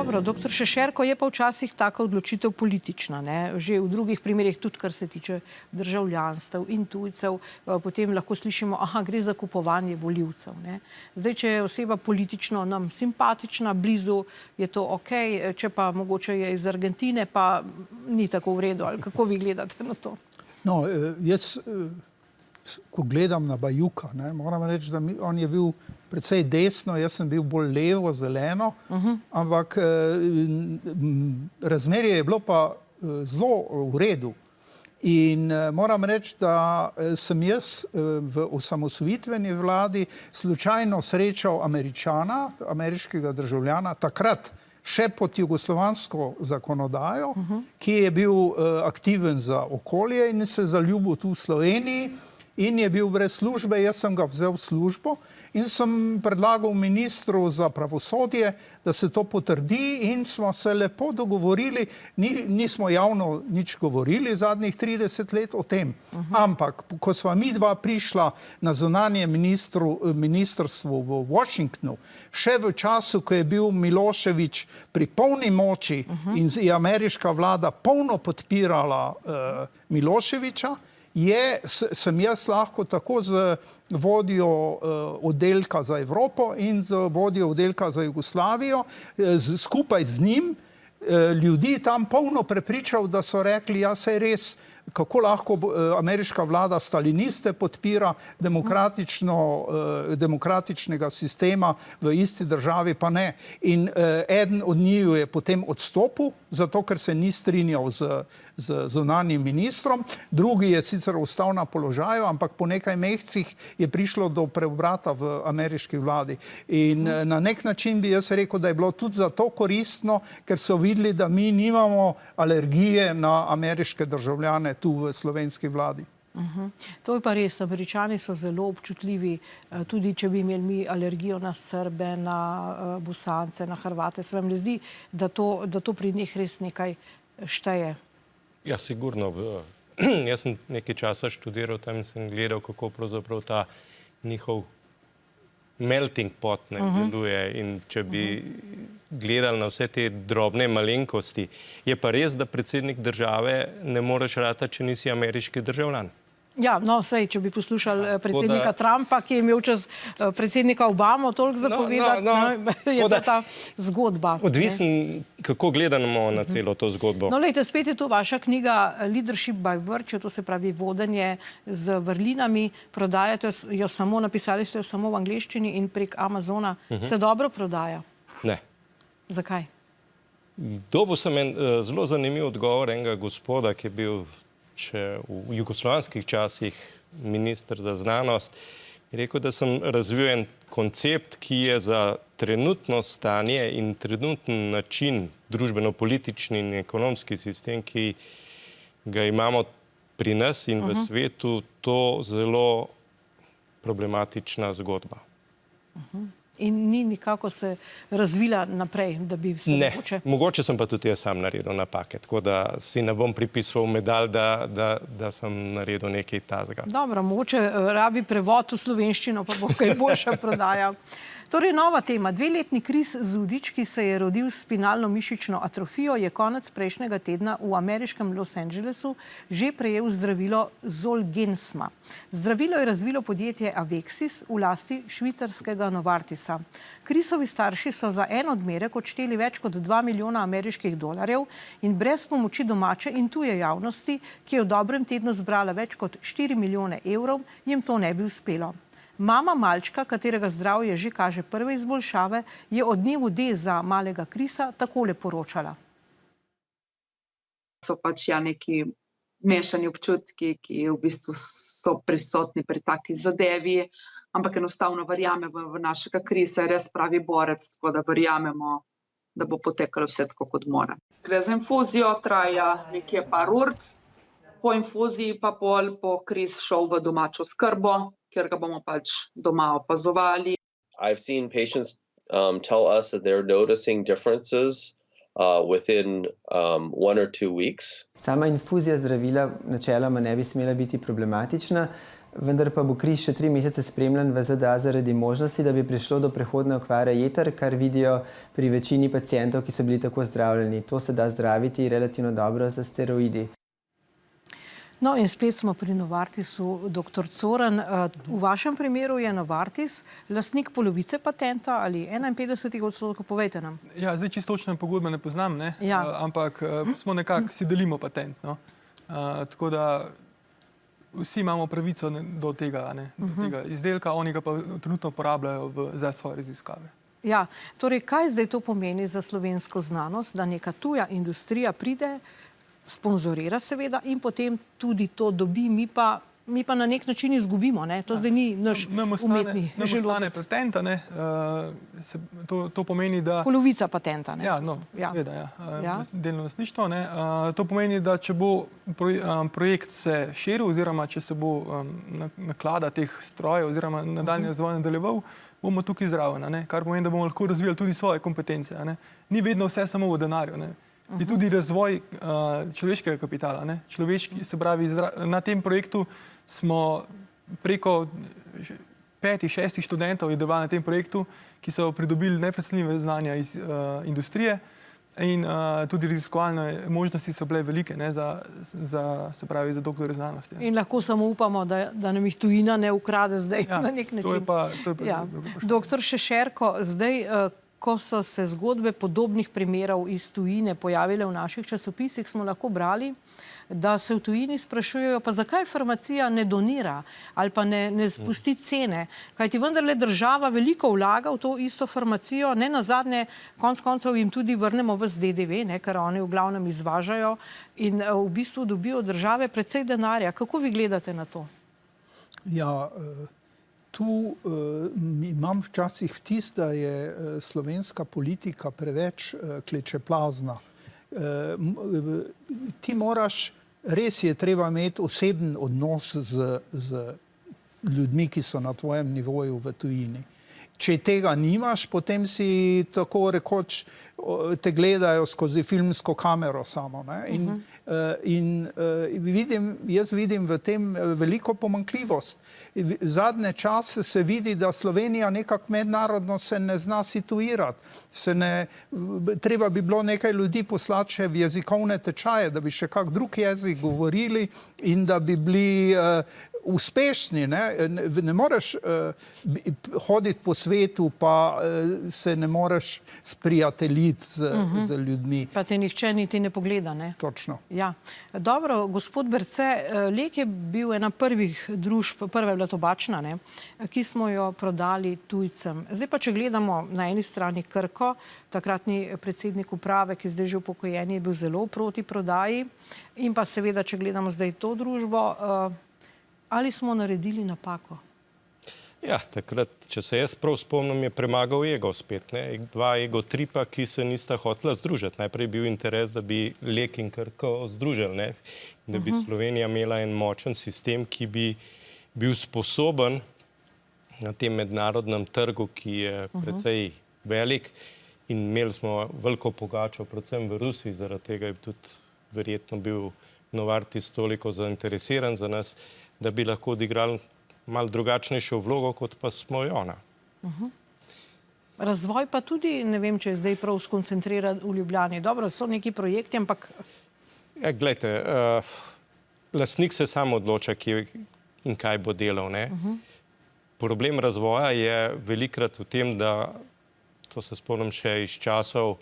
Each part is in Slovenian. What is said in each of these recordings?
Dobro, doktor Šešerko, je pa včasih taka odločitev politična, ne? Že v drugih primerih, tudi kar se tiče državljanstev in tujcev, potem lahko slišimo, aha, gre za kupovanje volivcev, ne? Zdaj, če je oseba politično nam simpatična, blizu, je to okej, če pa mogoče je iz Argentine, pa ni tako v redu, ali kako vi gledate na to? No, jaz, ko gledam na Bajuka, ne, moram reči, da on je bil precej desno, jaz sem bil bolj levo, zeleno, ampak razmerje je bilo pa zelo v redu. In moram reči, da sem jaz v osamosvojitveni vladi slučajno srečal Američana, ameriškega državljana, takrat še pod jugoslovansko zakonodajo, ki je bil aktiven za okolje in se zaljubil tu v Sloveniji in je bil brez službe. Jaz sem ga vzel v službo in sem predlagal ministru za pravosodje, da se to potrdi in smo se lepo dogovorili, nismo javno nič govorili zadnjih 30 let o tem. Ampak, ko sva mi dva prišla na zunanje ministrstvo v Washingtonu, še v času, ko je bil Milošević pri polni moči in je ameriška vlada polno podpirala Miloševića, sem jaz lahko tako z vodjo oddelka za Evropo in z vodjo oddelka za Jugoslavijo, skupaj z njim, ljudi tam polno prepričal, da so rekli, ja, saj res, kako lahko ameriška vlada staliniste podpira, demokratičnega sistema v isti državi pa ne. In eden od njiju je potem odstopil, zato ker se ni strinjal z zunanjim ministrom, drugi je sicer ostal na položaju, ampak po nekaj mesecih je prišlo do preobrata v ameriški vladi. In na nek način bi jaz rekel, da je bilo tudi zato koristno, ker so videli, da mi nimamo alergije na ameriške državljane tu v slovenski vladi. To je pa res, Američani so zelo občutljivi, tudi če bi imeli mi alergijo na Srbe, na Bosance, na Hrvate. Se vam ne zdi, da to pri njih res nekaj šteje? Ja, sigurno. Jaz sem nekaj časa študiral tam in sem gledal, kako pravzaprav ta njihov melting pot ne deluje, in če bi gledali na vse te drobne malenkosti, je pa res, da predsednik države ne moreš ratati, če nisi ameriški državljan. Ja, no, sej, če bi poslušali predsednika Trumpa, ki je imel čez predsednika Obamo toliko zapovedati, je to ta zgodba. Odvisen, kako gledamo na celo to zgodbo. No, lejte, spet je tu vaša knjiga Leadership by Virtue, to se pravi vodenje z vrlinami. Prodajate jo samo, napisali ste jo samo v angleščini in prek Amazona. Se dobro prodaja? Ne. Zakaj? Dobil sem en zelo zanimiv odgovor enega gospoda, ki je bil še v jugoslovanskih časih minister za znanost, je rekel, da sem razvil en koncept, ki je za trenutno stanje in trenutni način, družbeno-politični in ekonomski sistem, ki ga imamo pri nas in v svetu, to zelo problematična zgodba. In ni nikako se razvila naprej, da bi se mogoče... Ne, mogoče sem pa tudi jaz sam naredil napake, tako da si ne bom pripisoval medalj, da sem naredil nekaj tazga. Dobro, mogoče rabi prevod v slovenščino, pa bo kaj boljša prodaja. Torej, nova tema. 2-letni Chris Zudič, ki se je rodil s spinalno mišično atrofijo, je konec prejšnjega tedna v ameriškem Los Angelesu že prejel zdravilo Zolgensma. Zdravilo je razvilo podjetje Avexis v lasti švicarskega Novartisa. Chrisovi starši so za en odmerek odšteli več kot 2 milijona ameriških dolarjev in brez pomoči domače in tuje javnosti, ki je v dobrem tednu zbrala več kot 4 milijone evrov, jim to ne bi uspelo. Mama malčka, katerega zdravje že kaže prve izboljšave, je o dnevu D za malega Chrisa takole poročala. So pač neki mešani občutki, ki v bistvu so prisotni pri taki zadevi, ampak enostavno verjamemo v našega Chrisa, je res pravi borec, tako da verjamemo, da bo potekalo vse tako, kot mora. Gre za infuzijo, traja nekje par urc, po infuziji pa po Chris šel v domačo oskrbo, kjer ga bomo pač doma opazovali. I've seen patients tell us that they're noticing differences within 1 or 2 weeks. Sama infuzija zdravila načeloma ne bi smela biti problematična. vendar pa bo Kris še 3 mesece spremljan v ZDA zaradi možnosti, da bi prišlo do prehodne okvare jeter, kar vidijo pri večini pacientov, ki so bili tako zdravljeni. To se da zdraviti relativno dobro z steroidi. No in spet smo pri Novartisu, dr. Coran. V vašem primeru je Novartis lastnik polovice patenta ali 51%, povejte nam. Ja, zdaj čisto točne pogodbe ne poznam, ne? Ja. Ampak smo nekako si delimo patent, no? Tako da vsi imamo pravico do tega, ne? Do tega izdelka, oni ga pa trenutno uporabljajo za svoje raziskave. Ja, torej kaj zdaj to pomeni za slovensko znanost, da neka tuja industrija pride, sponzorira seveda in potem tudi to dobi, mi pa na nek način izgubimo, ne? To zdaj ni naš umetni želodec. Nam ostane patenta, ne? To pomeni, da... Polovica patenta, ne? Ja, no, seveda, ja. Delno lastništvo, ne? To pomeni, da če bo projekt se širil oziroma če se bo naklada teh strojev oziroma nadaljnji razvoj nadaljeval, bomo tukaj zraven, ne? Kar pomeni, da bomo lahko razvijali tudi svoje kompetence, ne? Ni vedno vse samo v denarju, ne? Je tudi razvoj človeškega kapitala, ne? Človeški, se pravi, na tem projektu smo preko 5-6 študentov je delalo na tem projektu, ki so pridobili neprecenljive znanja iz industrije in tudi raziskovalne možnosti so bile velike, ne, se pravi, za doktorje znanosti. In lahko samo upamo, da nam jih tujina ne ukrade zdaj na nek način. To je pa Doktor Šešerko, zdaj, ko so se zgodbe podobnih primerov iz tujine pojavile v naših časopisih, smo lahko brali, da se v tujini sprašujejo, pa zakaj farmacija ne donira ali pa ne spusti cene. Kajti vendarle država veliko vlaga v to isto farmacijo, ne nazadnje, konec koncev jim tudi vrnemo ves DDV, ne, kar oni v glavnem izvažajo in v bistvu dobijo od države precej denarja. Kako vi gledate na to? Ja, tu imam včasih vtis, da je slovenska politika preveč klečeplazna. Ti moraš, res je treba imeti oseben odnos z ljudmi, ki so na tvojem nivoju v tujini. Če tega nimaš, potem si tako rekoč te gledajo skozi filmsko kamero samo. Ne? Jaz vidim v tem veliko pomanjkljivost. Zadnje čase se vidi, da Slovenija nekako mednarodno se ne zna situirati. Treba bi bilo nekaj ljudi poslati še v jezikovne tečaje, da bi še kak drug jezik govorili in da bi bili uspešni. Ne moreš hoditi po svetu, pa se ne moreš sprijateljiti z ljudmi. Pa te nihče niti ne pogleda, ne? Točno. Ja. Dobro, gospod Berce, Lek je bil ena prvih družb, prva je bila Tobačna, ne, ki smo jo prodali tujcem. Zdaj pa, če gledamo na eni strani Krko, takratni predsednik uprave, ki zdaj že upokojen, je bil zelo proti prodaji, in pa seveda, če gledamo zdaj to družbo, ali smo naredili napako? Ja, takrat, če se jaz prav spomnim, je premagal ego spet, ne? Dva egotripa, ki se nista hotela združiti. Najprej je bil interes, da bi Lek in Krko združili, ne? Da bi Slovenija imela en močen sistem, ki bi bil sposoben na tem mednarodnem trgu, ki je precej velik, in imeli smo veliko pogačo, predvsem v Rusiji, zaradi tega je tudi verjetno bil Novartis toliko zainteresiran za nas, da bi lahko odigrali malo drugačnejšo vlogo, kot pa smo jo ona. Razvoj pa tudi, ne vem, če je zdaj prav skoncentriran v Ljubljani. Dobro, so neki projekti, ampak... Ja, glejte, lastnik se sam odloča, kje in kaj bo delal, ne? Problem razvoja je velikrat v tem, da, to se spomnim še iz časov,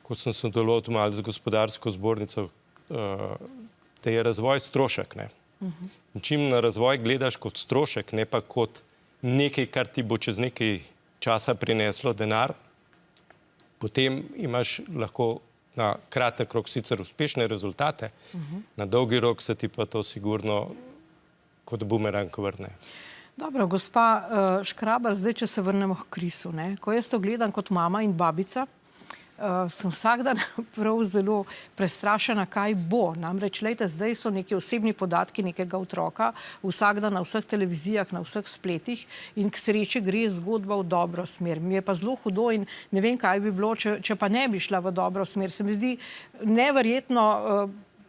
ko sem sodeloval malo z gospodarsko zbornico, da je razvoj strošek, ne? In čim na razvoj gledaš kot strošek, ne pa kot nekaj, kar ti bo čez nekaj časa prineslo denar, potem imaš lahko na kratek rok sicer uspešne rezultate, na dolgi rok se ti pa to sigurno kot bumerang vrne. Dobro, gospa Škrabar, zdaj, če se vrnemo k Krisu, ne? Ko jaz to gledam kot mama in babica, sem vsak dan prav zelo prestrašena, kaj bo. Namreč, lejte, zdaj so neki osebni podatki nekega otroka, vsak dan na vseh televizijah, na vseh spletih, in k sreči gre zgodba v dobro smer. Mi je pa zelo hudo in ne vem, kaj bi bilo, če pa ne bi šla v dobro smer. Se mi zdi neverjetno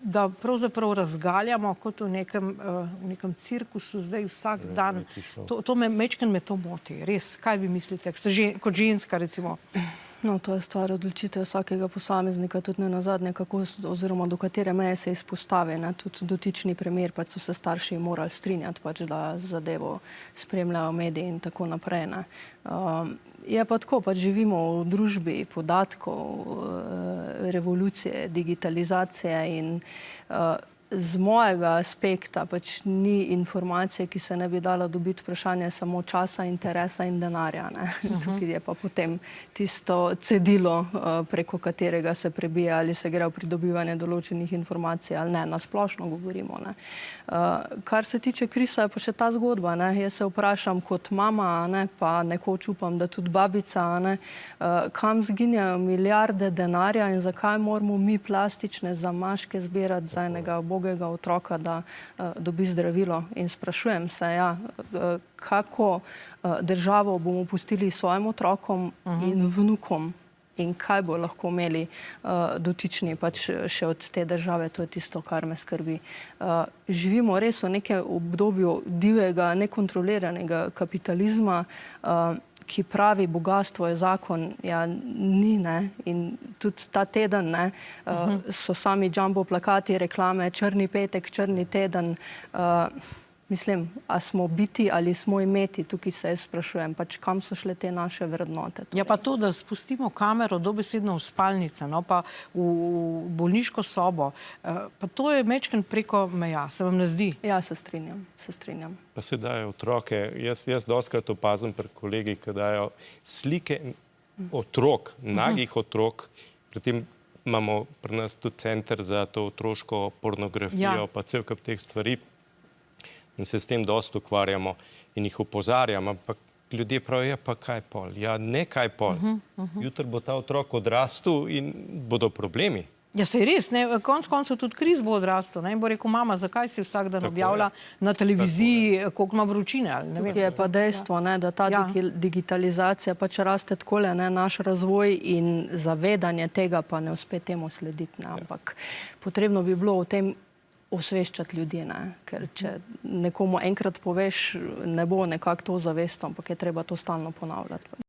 da pravzaprav razgaljamo kot v nekem cirkusu zdaj vsak dan. To me mečken me to moti. Res, kaj vi mislite? Kot ženska recimo. No, to je stvar odločitev vsakega posameznika, tudi ne nazadnje, kako oziroma do katere meje se izpostavi. Tudi dotični primer, pač so se starši morali strinjati, pač, da zadevo spremljajo mediji in tako naprej. Je pa tako, pač živimo v družbi podatkov, revolucije, digitalizacije in z mojega aspekta pač ni informacije, ki se ne bi dala dobiti, vprašanje samo časa, interesa in denarja. Tukaj je pa potem tisto cedilo, preko katerega se prebija, ali se gre v pridobivanje določenih informacij ali ne, nasplošno govorimo. Kar se tiče Krisa, je pa še ta zgodba. Jaz se vprašam kot mama, pa nekoč upam, da tudi babica, kam zginjajo milijarde denarja in zakaj moramo mi plastične zamaške zbirati za enega ubogega otroka, da dobi zdravilo. In sprašujem se, kako državo bomo pustili svojim otrokom in vnukom in kaj bo lahko imeli dotični pač še od te države. To je tisto, kar me skrbi. Živimo res v nekem obdobju divjega, nekontroliranega kapitalizma, ki pravi, bogatstvo je zakon, ni, in tudi ta teden so sami jumbo plakati, reklame, črni petek, črni teden. Mislim, a smo biti ali smo imeti, tukaj se sprašujem, pač kam so šle te naše vrednote. Ja, pa to, da spustimo kamero dobesedno v spalnice, pa v bolniško sobo, pa to je mečken preko meja, se vam ne zdi? Ja, se strinjam. Pa se dajo otroke, jaz dostikrat opazim pri kolegih, ki dajo slike otrok, nagih otrok, pri tem imamo pri nas tudi center za to otroško pornografijo, pa cel kup teh stvari. In se s tem dosti ukvarjamo in jih opozarjamo, ampak ljudje pravijo, pa kaj pol? Ja, ne kaj pol. Jutri bo ta otrok odrastel in bodo problemi. Ja, saj res, konec koncev tudi Kris bo odrastel in bo rekel, mama, zakaj si vsak dan objavlja na televiziji, koliko ima vročine? Je pa dejstvo, da ta digitalizacija pač raste takole, naš razvoj in zavedanje tega pa ne uspe temu slediti. Ampak potrebno bi bilo v tem osveščati ljudi, ker če nekomu enkrat poveš, ne bo nekako to zavestno, ampak je treba to stalno ponavljati.